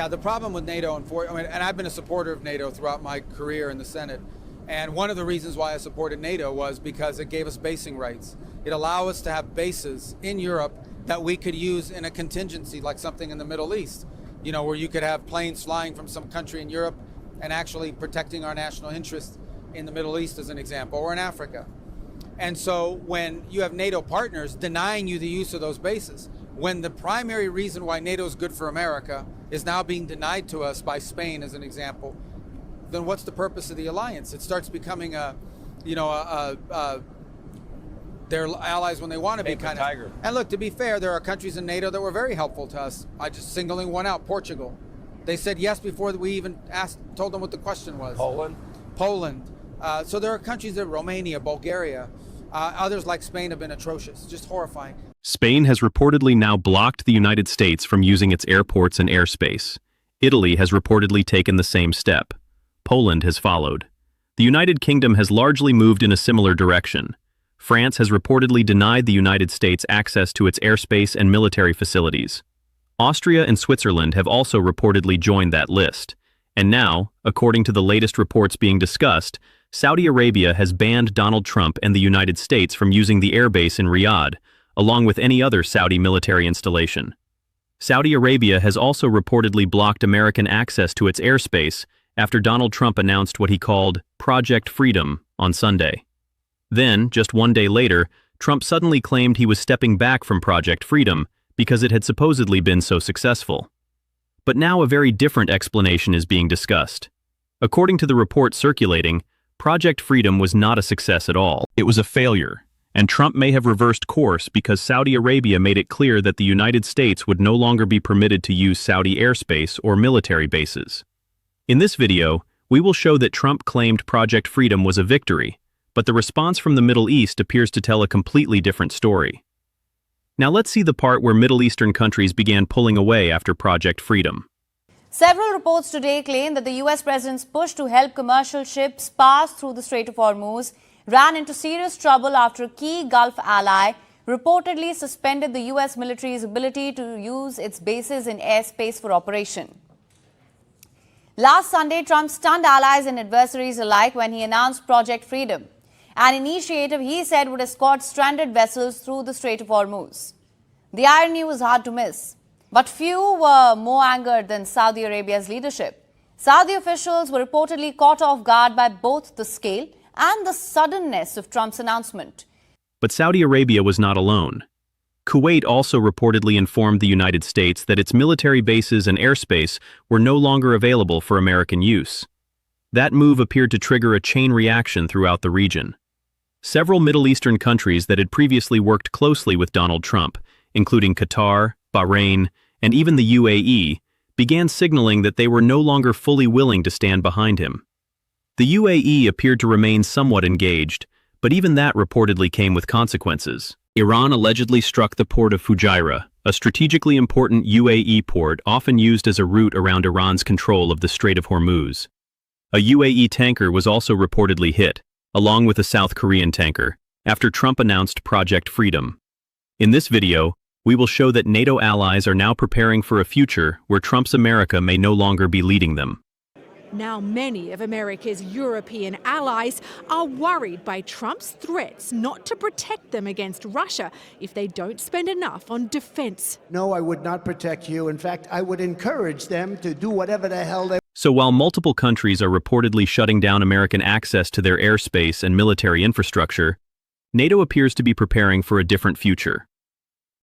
Yeah, the problem with NATO, and I've been a supporter of NATO throughout my career in the Senate, and one of the reasons why I supported NATO was because it gave us basing rights. It allowed us to have bases in Europe that we could use in a contingency, like something in the Middle East, where you could have planes flying from some country in Europe and actually protecting our national interest in the Middle East, as an example, or in Africa. And so when you have NATO partners denying you the use of those bases, when the primary reason why NATO is good for America is now being denied to us by Spain, as an example, then what's the purpose of the alliance? It starts becoming they're allies when they want to be, kind of. And look, to be fair, there are countries in NATO that were very helpful to us. I just singling one out, Portugal. They said yes before we even told them what the question was. Poland. So there are countries that Romania, Bulgaria, others like Spain have been atrocious, just horrifying. Spain has reportedly now blocked the United States from using its airports and airspace. Italy has reportedly taken the same step. Poland has followed. The United Kingdom has largely moved in a similar direction. France has reportedly denied the United States access to its airspace and military facilities. Austria and Switzerland have also reportedly joined that list. And now, according to the latest reports being discussed, Saudi Arabia has banned Donald Trump and the United States from using the airbase in Riyadh, along with any other Saudi military installation. Saudi Arabia has also reportedly blocked American access to its airspace after Donald Trump announced what he called Project Freedom on Sunday. Then, just one day later, Trump suddenly claimed he was stepping back from Project Freedom because it had supposedly been so successful. But now a very different explanation is being discussed. According to the report circulating, Project Freedom was not a success at all. It was a failure, and Trump may have reversed course because Saudi Arabia made it clear that the United States would no longer be permitted to use Saudi airspace or military bases. In this video, we will show that Trump claimed Project Freedom was a victory, but the response from the Middle East appears to tell a completely different story. Now let's see the part where Middle Eastern countries began pulling away after Project Freedom. Several reports today claim that the US president's push to help commercial ships pass through the Strait of Hormuz ran into serious trouble after a key Gulf ally reportedly suspended the US military's ability to use its bases in airspace for operation. Last Sunday, Trump stunned allies and adversaries alike when he announced Project Freedom, an initiative he said would escort stranded vessels through the Strait of Hormuz. The irony was hard to miss, but few were more angered than Saudi Arabia's leadership. Saudi officials were reportedly caught off guard by both the scale and the suddenness of Trump's announcement. But Saudi Arabia was not alone. Kuwait also reportedly informed the United States that its military bases and airspace were no longer available for American use. That move appeared to trigger a chain reaction throughout the region. Several Middle Eastern countries that had previously worked closely with Donald Trump, including Qatar, Bahrain, and even the UAE, began signaling that they were no longer fully willing to stand behind him. The UAE appeared to remain somewhat engaged, but even that reportedly came with consequences. Iran allegedly struck the port of Fujairah, a strategically important UAE port often used as a route around Iran's control of the Strait of Hormuz. A UAE tanker was also reportedly hit, along with a South Korean tanker, after Trump announced Project Freedom. In this video, we will show that NATO allies are now preparing for a future where Trump's America may no longer be leading them. Now many of America's European allies are worried by Trump's threats not to protect them against Russia if they don't spend enough on defense. No, I would not protect you. In fact, I would encourage them to do whatever the hell they... So while multiple countries are reportedly shutting down American access to their airspace and military infrastructure, NATO appears to be preparing for a different future.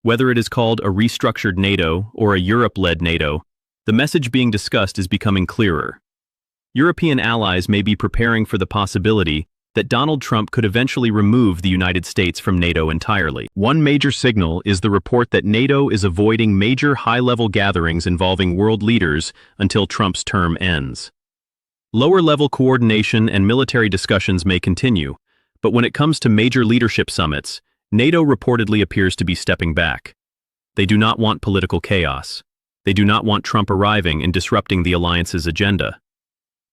Whether it is called a restructured NATO or a Europe-led NATO, the message being discussed is becoming clearer. European allies may be preparing for the possibility that Donald Trump could eventually remove the United States from NATO entirely. One major signal is the report that NATO is avoiding major high-level gatherings involving world leaders until Trump's term ends. Lower-level coordination and military discussions may continue, but when it comes to major leadership summits, NATO reportedly appears to be stepping back. They do not want political chaos. They do not want Trump arriving and disrupting the alliance's agenda.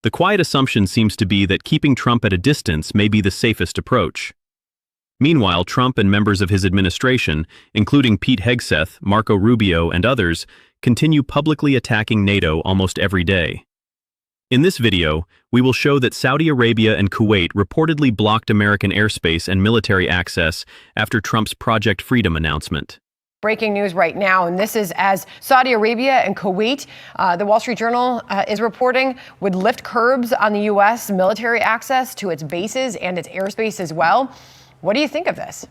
The quiet assumption seems to be that keeping Trump at a distance may be the safest approach. Meanwhile, Trump and members of his administration, including Pete Hegseth, Marco Rubio, and others, continue publicly attacking NATO almost every day. In this video, we will show that Saudi Arabia and Kuwait reportedly blocked American airspace and military access after Trump's Project Freedom announcement. Breaking news right now, and this is as Saudi Arabia and Kuwait, the Wall Street Journal is reporting, would lift curbs on the U.S. military access to its bases and its airspace as well. What do you think of this?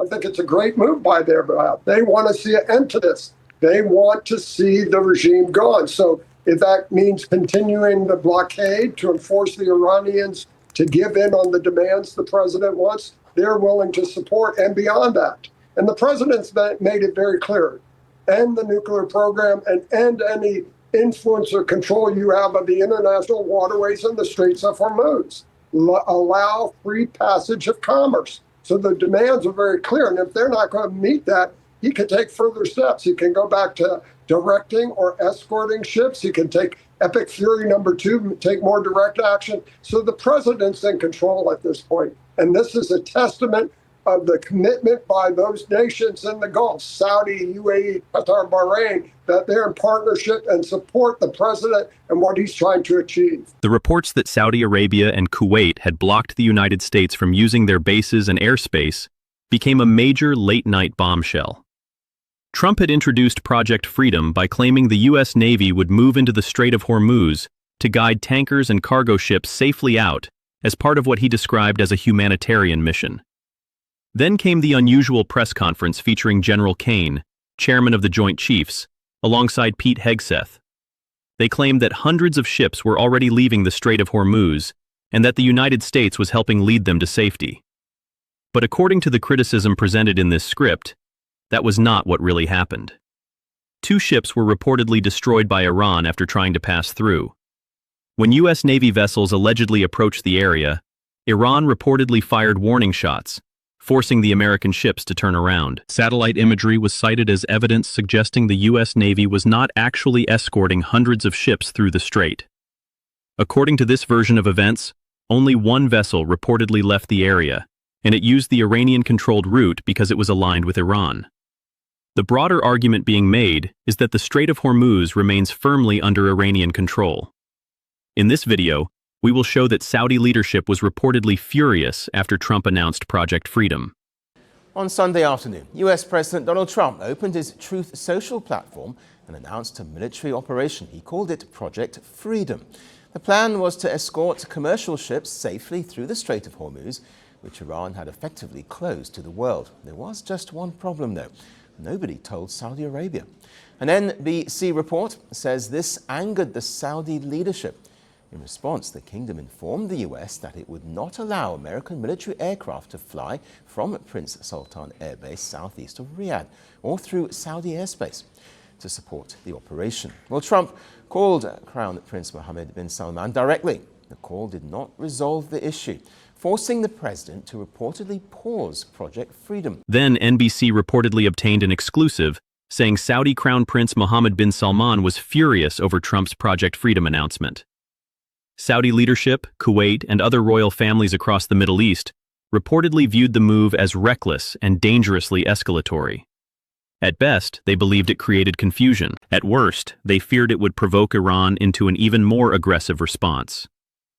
I think it's a great move by them. They want to see an end to this. They want to see the regime gone. So if that means continuing the blockade to enforce the Iranians to give in on the demands the president wants, they're willing to support and beyond that. And the president's made it very clear, end the nuclear program and end any influence or control you have of the international waterways and the Straits of Hormuz. Allow free passage of commerce. So the demands are very clear. And if they're not going to meet that, he can take further steps. He can go back to directing or escorting ships. He can take Epic Fury #2, take more direct action. So the president's in control at this point. And this is a testament of the commitment by those nations in the Gulf, Saudi, UAE, Qatar, Bahrain, that they're in partnership and support the president and what he's trying to achieve. The reports that Saudi Arabia and Kuwait had blocked the United States from using their bases and airspace became a major late-night bombshell. Trump had introduced Project Freedom by claiming the U.S. Navy would move into the Strait of Hormuz to guide tankers and cargo ships safely out as part of what he described as a humanitarian mission. Then came the unusual press conference featuring General Kane, chairman of the Joint Chiefs, alongside Pete Hegseth. They claimed that hundreds of ships were already leaving the Strait of Hormuz and that the United States was helping lead them to safety. But according to the criticism presented in this script, that was not what really happened. 2 ships were reportedly destroyed by Iran after trying to pass through. When U.S. Navy vessels allegedly approached the area, Iran reportedly fired warning shots, forcing the American ships to turn around. Satellite imagery was cited as evidence suggesting the U.S. Navy was not actually escorting hundreds of ships through the strait. According to this version of events, only 1 vessel reportedly left the area, and it used the Iranian-controlled route because it was aligned with Iran. The broader argument being made is that the Strait of Hormuz remains firmly under Iranian control. In this video, we will show that Saudi leadership was reportedly furious after Trump announced Project Freedom. On Sunday afternoon, US President Donald Trump opened his Truth Social platform and announced a military operation. He called it Project Freedom. The plan was to escort commercial ships safely through the Strait of Hormuz, which Iran had effectively closed to the world. There was just one problem, though. Nobody told Saudi Arabia. An NBC report says this angered the Saudi leadership. In response, the kingdom informed the US that it would not allow American military aircraft to fly from Prince Sultan Air Base southeast of Riyadh or through Saudi airspace to support the operation. Well, Trump called Crown Prince Mohammed bin Salman directly. The call did not resolve the issue, forcing the president to reportedly pause Project Freedom. Then NBC reportedly obtained an exclusive, saying Saudi Crown Prince Mohammed bin Salman was furious over Trump's Project Freedom announcement. Saudi leadership, Kuwait, and other royal families across the Middle East reportedly viewed the move as reckless and dangerously escalatory. At best, they believed it created confusion. At worst, they feared it would provoke Iran into an even more aggressive response.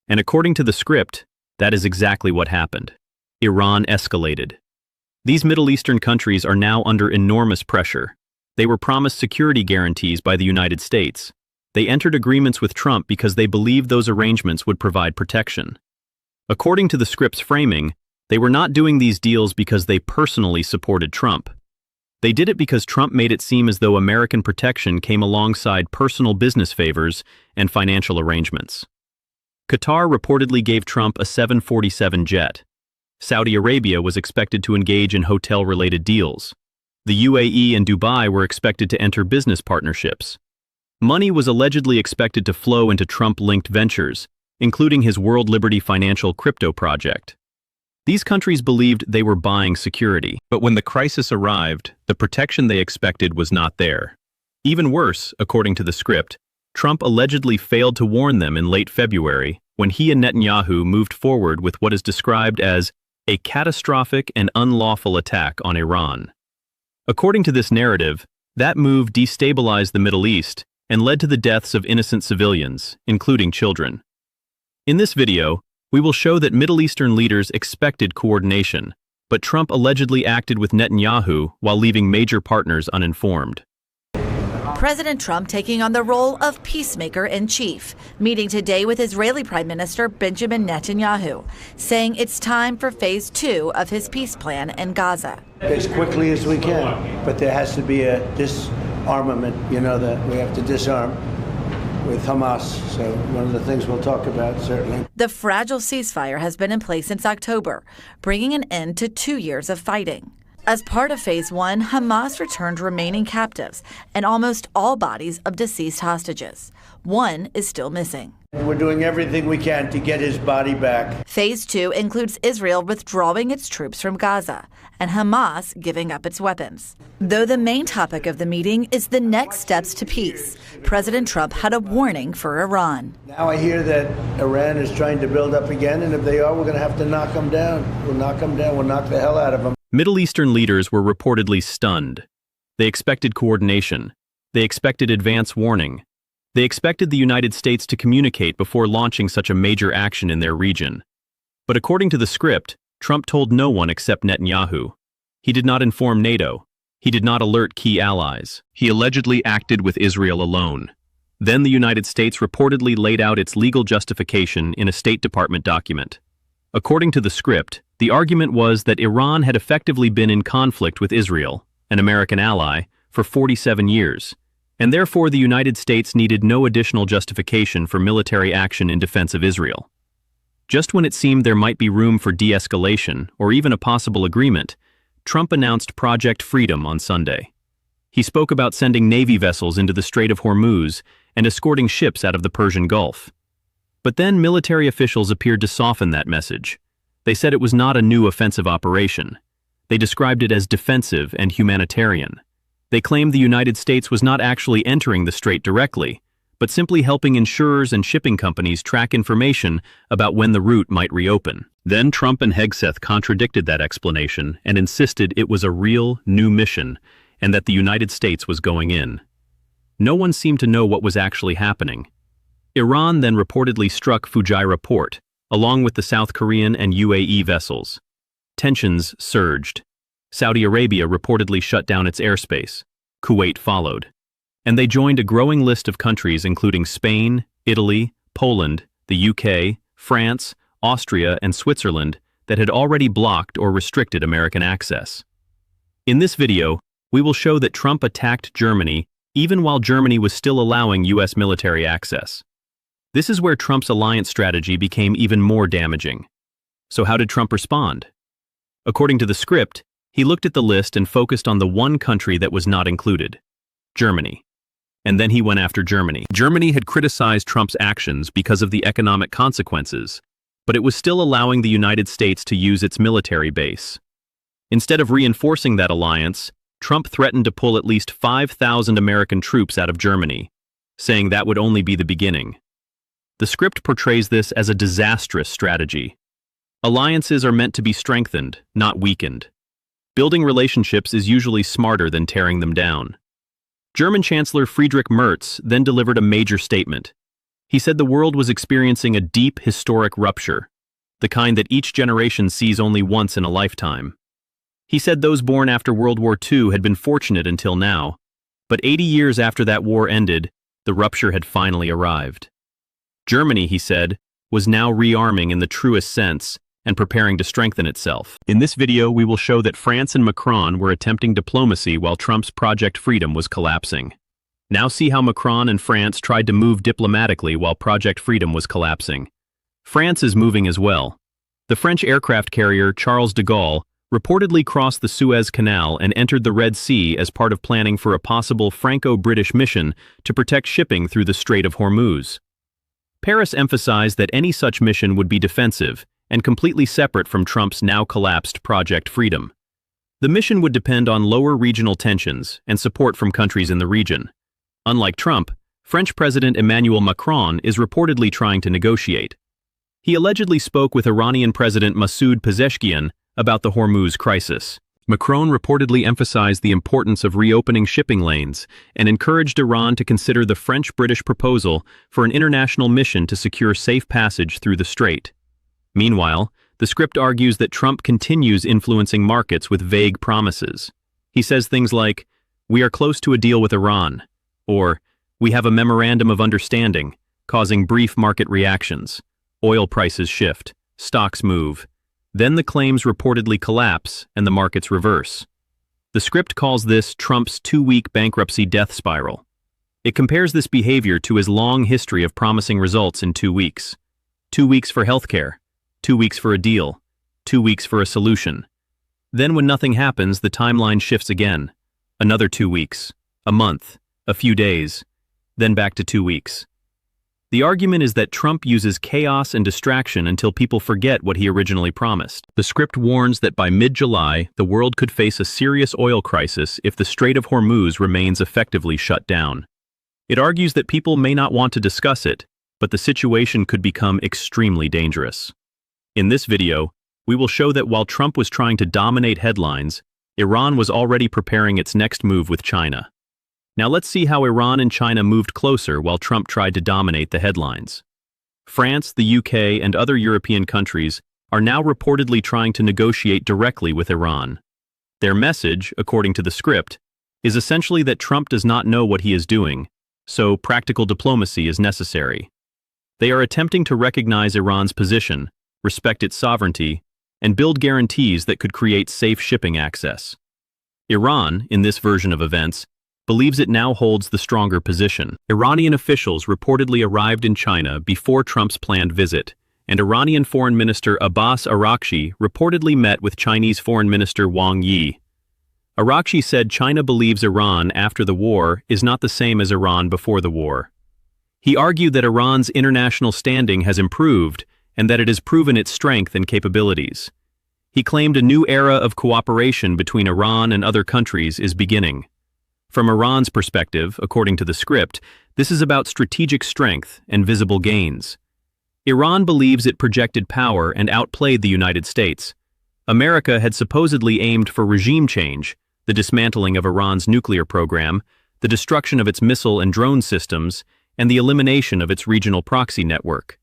And according to the script, that is exactly what happened. Iran escalated. These Middle Eastern countries are now under enormous pressure. They were promised security guarantees by the United States. They entered agreements with Trump because they believed those arrangements would provide protection. According to the script's framing, they were not doing these deals because they personally supported Trump. They did it because Trump made it seem as though American protection came alongside personal business favors and financial arrangements. Qatar reportedly gave Trump a 747 jet. Saudi Arabia was expected to engage in hotel-related deals. The UAE and Dubai were expected to enter business partnerships. Money was allegedly expected to flow into Trump-linked ventures, including his World Liberty Financial crypto project. These countries believed they were buying security, but when the crisis arrived, the protection they expected was not there. Even worse, according to the script, Trump allegedly failed to warn them in late February when he and Netanyahu moved forward with what is described as a catastrophic and unlawful attack on Iran. According to this narrative, that move destabilized the Middle East and led to the deaths of innocent civilians, including children. In this video, we will show that Middle Eastern leaders expected coordination, but Trump allegedly acted with Netanyahu while leaving major partners uninformed. President Trump taking on the role of peacemaker-in-chief, meeting today with Israeli Prime Minister Benjamin Netanyahu, saying it's time for phase 2 of his peace plan in Gaza. As quickly as we can, but there has to be a disarmament, that we have to disarm with Hamas. So one of the things we'll talk about, certainly. The fragile ceasefire has been in place since October, bringing an end to 2 years of fighting. As part of Phase 1, Hamas returned remaining captives and almost all bodies of deceased hostages. One is still missing. We're doing everything we can to get his body back. Phase 2 includes Israel withdrawing its troops from Gaza and Hamas giving up its weapons. Though the main topic of the meeting is the next steps to peace, President Trump had a warning for Iran. Now I hear that Iran is trying to build up again, and if they are, we're going to have to knock them down. We'll knock them down. We'll knock the hell out of them. Middle Eastern leaders were reportedly stunned. They expected coordination. They expected advance warning. They expected the United States to communicate before launching such a major action in their region. But according to the script, Trump told no one except Netanyahu. He did not inform NATO. He did not alert key allies. He allegedly acted with Israel alone. Then the United States reportedly laid out its legal justification in a State Department document. According to the script, the argument was that Iran had effectively been in conflict with Israel, an American ally, for 47 years, and therefore the United States needed no additional justification for military action in defense of Israel. Just when it seemed there might be room for de-escalation or even a possible agreement, Trump announced Project Freedom on Sunday. He spoke about sending Navy vessels into the Strait of Hormuz and escorting ships out of the Persian Gulf. But then military officials appeared to soften that message. They said it was not a new offensive operation. They described it as defensive and humanitarian. They claimed the United States was not actually entering the strait directly, but simply helping insurers and shipping companies track information about when the route might reopen. Then Trump and Hegseth contradicted that explanation and insisted it was a real, new mission and that the United States was going in. No one seemed to know what was actually happening. Iran then reportedly struck Fujairah port, along with the South Korean and UAE vessels. Tensions surged. Saudi Arabia reportedly shut down its airspace. Kuwait followed. And they joined a growing list of countries including Spain, Italy, Poland, the UK, France, Austria, and Switzerland that had already blocked or restricted American access. In this video, we will show that Trump attacked Germany even while Germany was still allowing U.S. military access. This is where Trump's alliance strategy became even more damaging. So how did Trump respond? According to the script, he looked at the list and focused on the one country that was not included, Germany. And then he went after Germany. Germany had criticized Trump's actions because of the economic consequences, but it was still allowing the United States to use its military base. Instead of reinforcing that alliance, Trump threatened to pull at least 5,000 American troops out of Germany, saying that would only be the beginning. The script portrays this as a disastrous strategy. Alliances are meant to be strengthened, not weakened. Building relationships is usually smarter than tearing them down. German Chancellor Friedrich Merz then delivered a major statement. He said the world was experiencing a deep historic rupture, the kind that each generation sees only once in a lifetime. He said those born after World War II had been fortunate until now, but 80 years after that war ended, the rupture had finally arrived. Germany, he said, was now rearming in the truest sense and preparing to strengthen itself. In this video, we will show that France and Macron were attempting diplomacy while Trump's Project Freedom was collapsing. Now see how Macron and France tried to move diplomatically while Project Freedom was collapsing. France is moving as well. The French aircraft carrier Charles de Gaulle reportedly crossed the Suez Canal and entered the Red Sea as part of planning for a possible Franco-British mission to protect shipping through the Strait of Hormuz. Paris emphasized that any such mission would be defensive and completely separate from Trump's now-collapsed Project Freedom. The mission would depend on lower regional tensions and support from countries in the region. Unlike Trump, French President Emmanuel Macron is reportedly trying to negotiate. He allegedly spoke with Iranian President Masoud Pezeshkian about the Hormuz crisis. Macron reportedly emphasized the importance of reopening shipping lanes and encouraged Iran to consider the French-British proposal for an international mission to secure safe passage through the strait. Meanwhile, the script argues that Trump continues influencing markets with vague promises. He says things like, "We are close to a deal with Iran," or "We have a memorandum of understanding," causing brief market reactions. Oil prices shift, stocks move. Then the claims reportedly collapse and the markets reverse. The script calls this Trump's 2-week bankruptcy death spiral. It compares this behavior to his long history of promising results in 2 weeks. 2 weeks for healthcare, 2 weeks for a deal, 2 weeks for a solution. Then when nothing happens, the timeline shifts again. Another 2 weeks, a month, a few days, then back to 2 weeks. The argument is that Trump uses chaos and distraction until people forget what he originally promised. The script warns that by mid-July, the world could face a serious oil crisis if the Strait of Hormuz remains effectively shut down. It argues that people may not want to discuss it, but the situation could become extremely dangerous. In this video, we will show that while Trump was trying to dominate headlines, Iran was already preparing its next move with China. Now let's see how Iran and China moved closer while Trump tried to dominate the headlines. France, the UK, and other European countries are now reportedly trying to negotiate directly with Iran. Their message, according to the script, is essentially that Trump does not know what he is doing, so practical diplomacy is necessary. They are attempting to recognize Iran's position, respect its sovereignty, and build guarantees that could create safe shipping access. Iran, in this version of events, believes it now holds the stronger position. Iranian officials reportedly arrived in China before Trump's planned visit, and Iranian Foreign Minister Abbas Araghchi reportedly met with Chinese Foreign Minister Wang Yi. Araghchi said China believes Iran after the war is not the same as Iran before the war. He argued that Iran's international standing has improved and that it has proven its strength and capabilities. He claimed a new era of cooperation between Iran and other countries is beginning. From Iran's perspective, according to the script, this is about strategic strength and visible gains. Iran believes it projected power and outplayed the United States. America had supposedly aimed for regime change, the dismantling of Iran's nuclear program, the destruction of its missile and drone systems, and the elimination of its regional proxy network.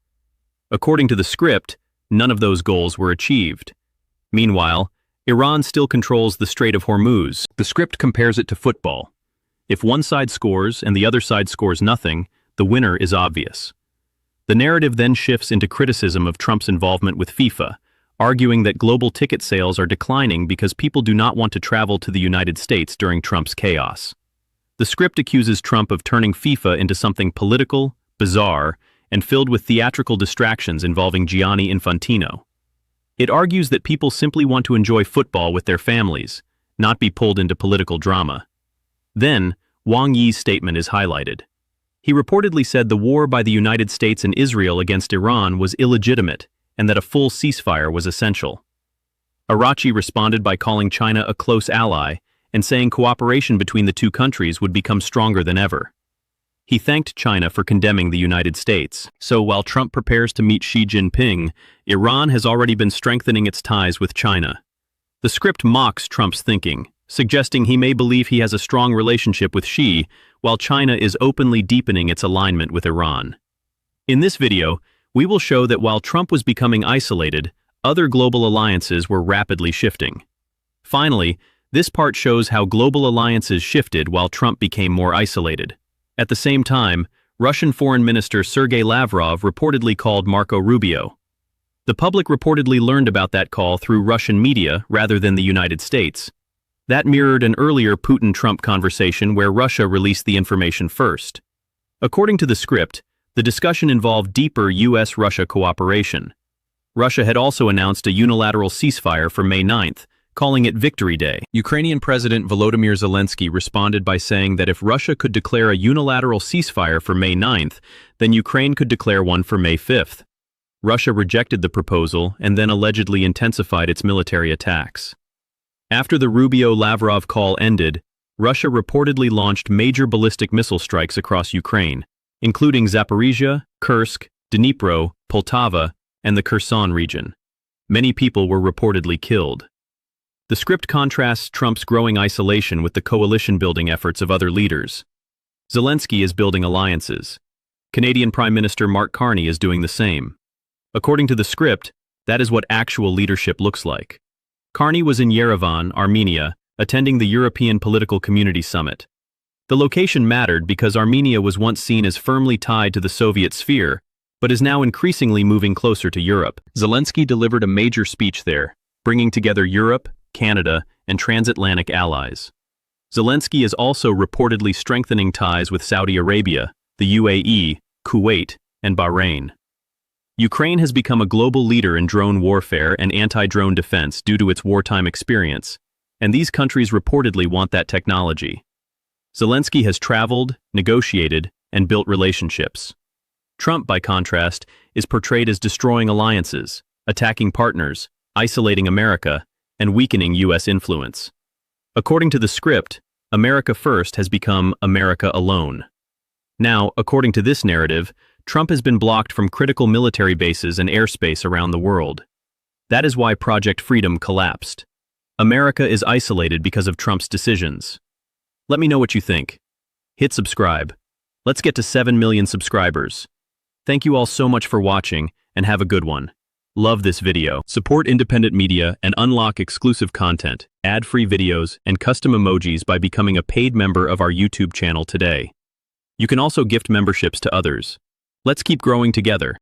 According to the script, none of those goals were achieved. Meanwhile, Iran still controls the Strait of Hormuz. The script compares it to football. If one side scores and the other side scores nothing, the winner is obvious. The narrative then shifts into criticism of Trump's involvement with FIFA, arguing that global ticket sales are declining because people do not want to travel to the United States during Trump's chaos. The script accuses Trump of turning FIFA into something political, bizarre, and filled with theatrical distractions involving Gianni Infantino. It argues that people simply want to enjoy football with their families, not be pulled into political drama. Then, Wang Yi's statement is highlighted. He reportedly said the war by the United States and Israel against Iran was illegitimate and that a full ceasefire was essential. Araghchi responded by calling China a close ally and saying cooperation between the two countries would become stronger than ever. He thanked China for condemning the United States. So while Trump prepares to meet Xi Jinping, Iran has already been strengthening its ties with China. The script mocks Trump's thinking, suggesting he may believe he has a strong relationship with Xi, while China is openly deepening its alignment with Iran. In this video, we will show that while Trump was becoming isolated, other global alliances were rapidly shifting. Finally, this part shows how global alliances shifted while Trump became more isolated. At the same time, Russian Foreign Minister Sergei Lavrov reportedly called Marco Rubio. The public reportedly learned about that call through Russian media rather than the United States. That mirrored an earlier Putin-Trump conversation where Russia released the information first. According to the script, the discussion involved deeper US-Russia cooperation. Russia had also announced a unilateral ceasefire for May 9th, calling it Victory Day. Ukrainian President Volodymyr Zelensky responded by saying that if Russia could declare a unilateral ceasefire for May 9th, then Ukraine could declare one for May 5th. Russia rejected the proposal and then allegedly intensified its military attacks. After the Rubio-Lavrov call ended, Russia reportedly launched major ballistic missile strikes across Ukraine, including Zaporizhia, Kursk, Dnipro, Poltava, and the Kherson region. Many people were reportedly killed. The script contrasts Trump's growing isolation with the coalition-building efforts of other leaders. Zelensky is building alliances. Canadian Prime Minister Mark Carney is doing the same. According to the script, that is what actual leadership looks like. Carney was in Yerevan, Armenia, attending the European Political Community Summit. The location mattered because Armenia was once seen as firmly tied to the Soviet sphere, but is now increasingly moving closer to Europe. Zelensky delivered a major speech there, bringing together Europe, Canada, and transatlantic allies. Zelensky is also reportedly strengthening ties with Saudi Arabia, the UAE, Kuwait, and Bahrain. Ukraine has become a global leader in drone warfare and anti-drone defense due to its wartime experience, and these countries reportedly want that technology. Zelensky has traveled, negotiated, and built relationships. Trump, by contrast, is portrayed as destroying alliances, attacking partners, isolating America, and weakening U.S. influence. According to the script, America First has become America Alone. Now, according to this narrative, Trump has been blocked from critical military bases and airspace around the world. That is why Project Freedom collapsed. America is isolated because of Trump's decisions. Let me know what you think. Hit subscribe. Let's get to 7 million subscribers. Thank you all so much for watching, and have a good one. Love this video. Support independent media and unlock exclusive content, ad-free videos, and custom emojis by becoming a paid member of our YouTube channel today. You can also gift memberships to others. Let's keep growing together.